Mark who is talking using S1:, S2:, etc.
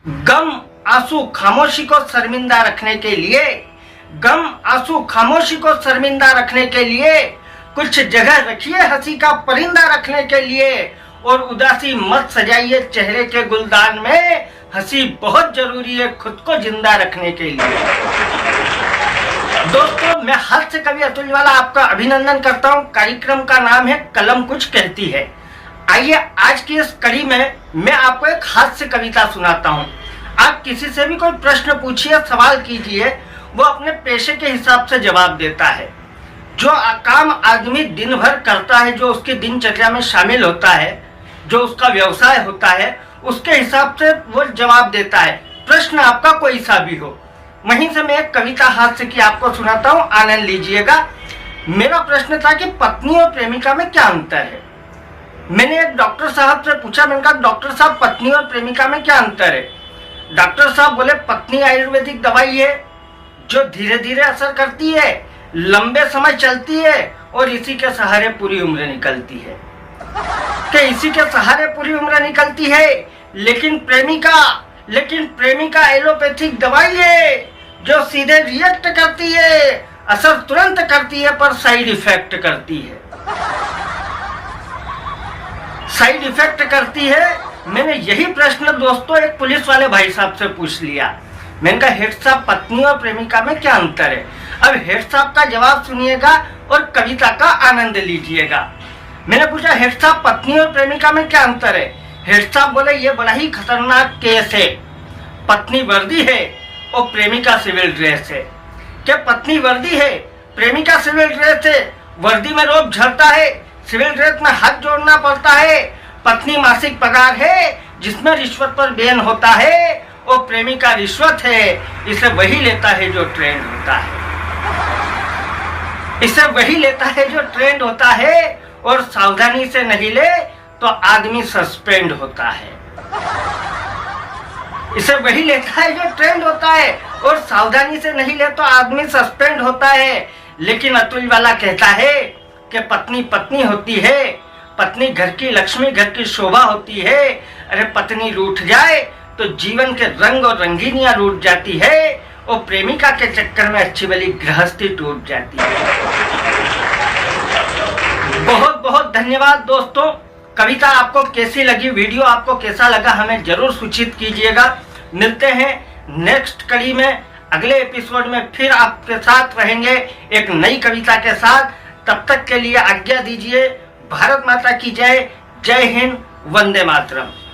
S1: गम आंसू खामोशी को शर्मिंदा रखने के लिए, गम आंसू खामोशी को शर्मिंदा रखने के लिए कुछ जगह रखिए हंसी का परिंदा रखने के लिए, और उदासी मत सजाइए चेहरे के गुलदान में, हंसी बहुत जरूरी है खुद को जिंदा रखने के लिए। दोस्तों, मैं हास्य कवि अतुल वाला आपका अभिनंदन करता हूं। कार्यक्रम का नाम है कलम कुछ कहती है। आइए आज की इस कड़ी में मैं आपको एक हास्य कविता सुनाता हूं। आप किसी से भी कोई प्रश्न पूछिए, सवाल कीजिए, वो अपने पेशे के हिसाब से जवाब देता है। जो काम आदमी दिन भर करता है, जो उसकी दिनचर्या में शामिल होता है, जो उसका व्यवसाय होता है, उसके हिसाब से वो जवाब देता है, प्रश्न आपका कोई सा भी हो। वहीं से मैं एक कविता हास्य की आपको सुनाता हूँ, आनंद लीजिएगा। मेरा प्रश्न था कि पत्नी और प्रेमिका में क्या अंतर है। मैंने एक डॉक्टर साहब से पूछा, मैंने कहा डॉक्टर साहब पत्नी और प्रेमिका में क्या अंतर है। डॉक्टर साहब बोले पत्नी आयुर्वेदिक दवाई है जो धीरे धीरे असर करती है, लंबे समय चलती है और इसी के सहारे पूरी उम्र निकलती है। कि इसी के सहारे पूरी उम्र निकलती है, लेकिन प्रेमिका एलोपैथिक दवाई है जो सीधे रिएक्ट करती है, असर तुरंत करती है पर साइड इफेक्ट करती है, साइड इफेक्ट करती है। मैंने यही प्रश्न दोस्तों एक पुलिस वाले भाई साहब से पूछ लिया। मैंने कहा हेड साहब पत्नी और प्रेमिका में क्या अंतर है। अब हेड साहब का जवाब सुनिएगा और कविता का आनंद लीजिएगा। मैंने पूछा हेड साहब पत्नी और प्रेमिका में क्या अंतर है। हेड साहब बोले ये बड़ा ही खतरनाक केस है। पत्नी वर्दी है और प्रेमिका सिविल ड्रेस है। क्या पत्नी वर्दी है, प्रेमिका सिविल ड्रेस है। वर्दी में रोब झड़ता है, सिविल ड्रेस में हाथ जोड़ना पड़ता है। पत्नी मासिक पगार है जिसमें रिश्वत पर बैन होता है, और प्रेमिका रिश्वत है, इसे वही लेता है जो ट्रेंड होता है, इसे वही लेता है जो ट्रेंड होता है, और सावधानी से नहीं ले तो आदमी सस्पेंड होता है। इसे वही लेता है जो ट्रेंड होता है, और सावधानी से नहीं ले तो आदमी सस्पेंड होता है। लेकिन अतुल वाला कहता है कि पत्नी पत्नी होती है, पत्नी घर की लक्ष्मी, घर की शोभा होती है। अरे पत्नी रूठ जाए तो जीवन के रंग और रंगीनियां रूठ जाती है, और प्रेमिका के चक्कर में अच्छी वाली गृहस्थी टूट जाती है। बहुत बहुत धन्यवाद दोस्तों। कविता आपको कैसी लगी, वीडियो आपको कैसा लगा, हमें जरूर सूचित कीजिएगा। मिलते हैं नेक्स्ट कड़ी में, अगले एपिसोड में फिर आपके साथ रहेंगे एक नई कविता के साथ। तब तक के लिए आज्ञा दीजिए। भारत माता की जय। जय हिंद, वंदे मातरम।